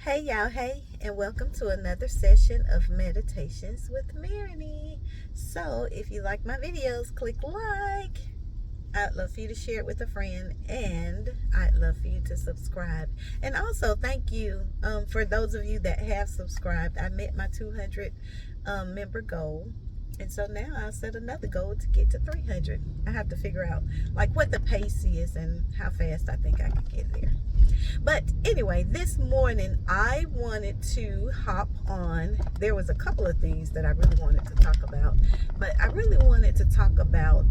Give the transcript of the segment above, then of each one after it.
Hey y'all, hey, and welcome to another session of Meditations with Marigny. So, if you like my videos, click like. I'd love for you to share it with a friend, and I'd love for you to subscribe. And also, thank you for those of you that have subscribed. I met my 200 member goal, and so now I'll set another goal to get to 300. I have to figure out like what the pace is and how fast I think I can get there. But anyway, this morning I wanted to hop on. There was a couple of things that I really wanted to talk about, but I really wanted to talk about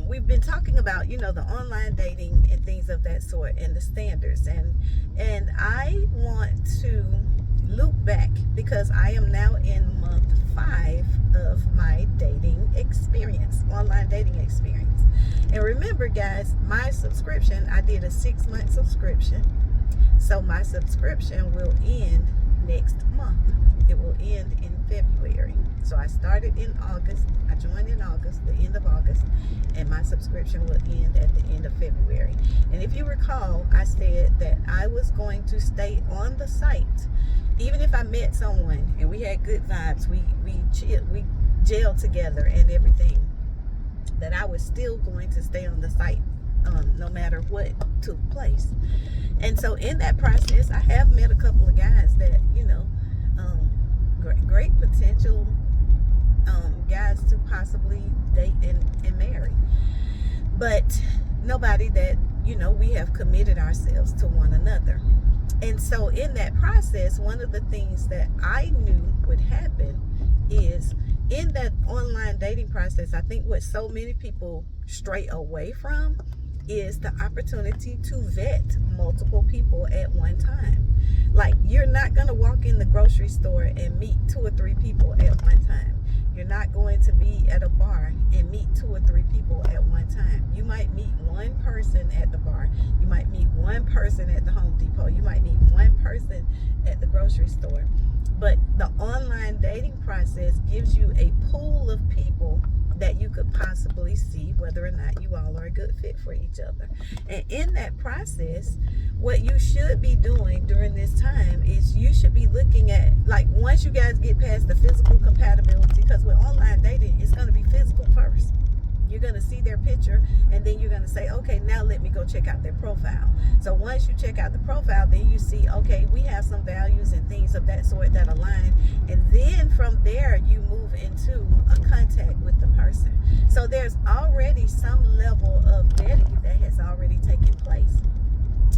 we've been talking about, the online dating and things of that sort and the standards, and I want to loop back because I am now in month 5 of my dating experience, online dating experience. And remember guys, my subscription, I did a 6-month subscription, so my subscription will end next month. It will end in February. So I started in August, I joined in August, the end of August, and my subscription will end at the end of February. And if you recall, I said that I was going to stay on the site even if I met someone and we had good vibes, we gelled together and everything, that I was still going to stay on the site no matter what took place. And so in that process, I have met a couple of guys that, great potential guys to possibly date and marry. But nobody that, we have committed ourselves to one another. And so in that process, one of the things that I knew would happen is in that online dating process, I think what so many people stray away from is the opportunity to vet multiple people at one time. Like, you're not going to walk in the grocery store and meet 2 or 3 people at one time. You're not going to be at a bar and meet 2 or 3 people at one time. You might meet one person at the bar. You might meet one person at the Home Depot. You might meet one person at the grocery store. But the online dating process gives you a pool of people that you could possibly see whether or not you all are a good fit for each other. And in that process, what you should be doing during this time is you should be looking at, like, once you guys get past the physical compatibility, because with online dating, it's going to be physical first. You're going to see their picture, and then you're going to say, okay, now let me go check out their profile. So once you check out the profile, then you see, okay, we have some values and things of that sort that align. And then from there, you move into a contact with the person. So there's already some level of vetting that has already taken place.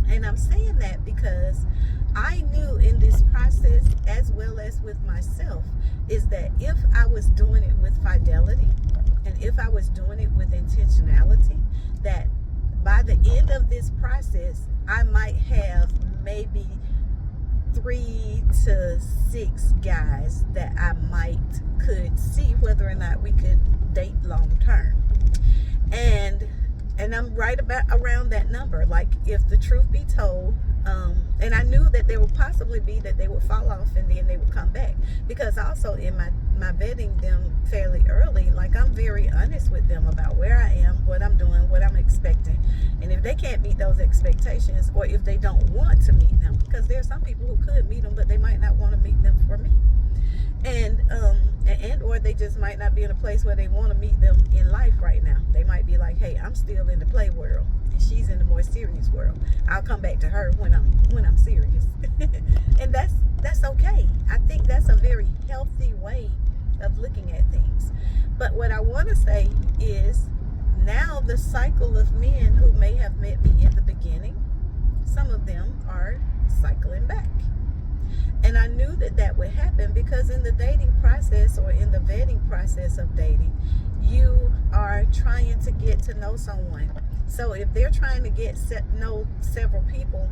And I'm saying that because I knew in this process, as well as with myself, is that if I was doing it with fidelity, and if I was doing it with intentionality, that by the end of this process, I might have maybe 3 to 6 guys that I could see whether or not we could date long term. And I'm right around that number. Like, if the truth be told, and I knew that there would possibly be that they would fall off and then they would come back, because also in my vetting them fairly early, like, I'm very honest with them about where I am, what I'm doing, what I'm expecting. And if they can't meet those expectations, or if they don't want to meet them, because there are some people who could meet them but they might not want to meet them for me, and or they just might not be in a place where they want to meet them in life right now. They might be like, hey, I'm still in the play world and she's in the more serious world. I'll come back to her when I'm serious. And that's okay. I think that's a very healthy way of looking at things. But what I want to say is, now the cycle of men who may have met me in the beginning, some of them are cycling back. And I knew that would happen because in the dating process, or in the vetting process of dating, you are trying to get to know someone. So if they're trying to know several people,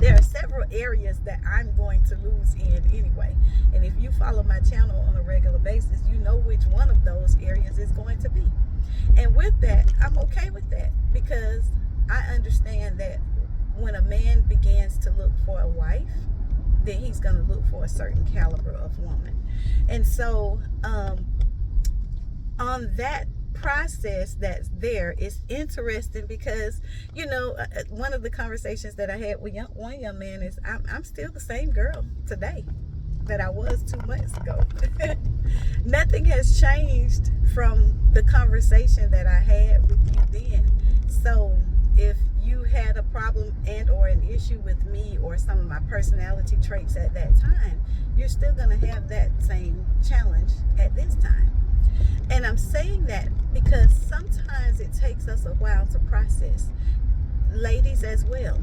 there are several areas that I'm going to lose in anyway. And if you follow my channel on a regular basis, you know which one of those areas is going to be. And with that, I'm okay with that, because I understand that when a man begins to look for a wife, then he's going to look for a certain caliber of woman. And so on that process that's there is interesting because, you know, one of the conversations that I had with one young man is I'm still the same girl today that I was 2 months ago. Nothing has changed from the conversation that I had with you then. So if you had a problem and or an issue with me or some of my personality traits at that time, you're still going to have that same challenge at this time. And I'm saying that because sometimes it takes us a while to process. Ladies as well.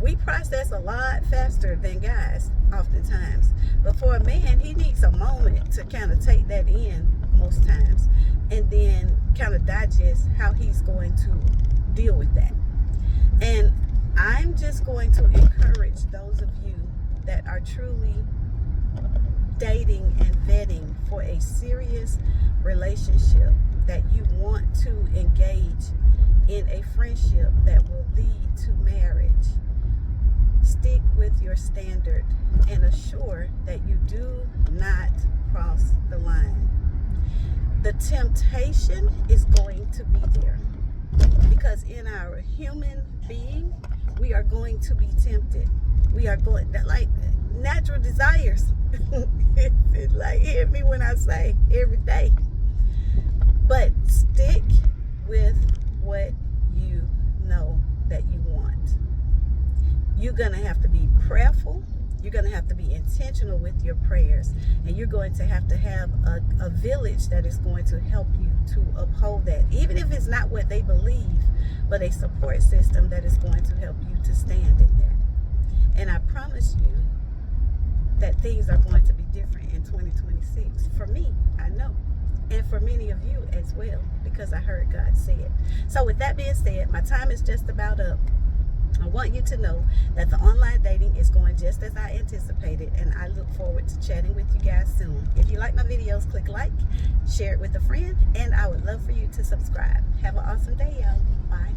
We process a lot faster than guys oftentimes. But for a man, he needs a moment to kind of take that in most times and then kind of digest how he's going to deal with that. And I'm just going to encourage those of you that are truly dating and vetting for a serious relationship, that you want to engage in a friendship that will lead to marriage. Stick with your standard and assure that you do not cross the line. The temptation is going to be there because in our human being, we are going to be tempted. We are going, like natural desires. It's like, hear me when I say every day. But stick with what you know that you want. You're going to have to be prayerful. You're going to have to be intentional with your prayers. And you're going to have a village that is going to help you to uphold that. Even if it's not what they believe, but a support system that is going to help you to stand in that. And I promise you that things are going to be different in 2026. For me, I know. And for many of you as well, because I heard God say it. So with that being said, my time is just about up. I want you to know that the online dating is going just as I anticipated, and I look forward to chatting with you guys soon. If you like my videos, click like, share it with a friend, and I would love for you to subscribe. Have an awesome day, y'all. Bye.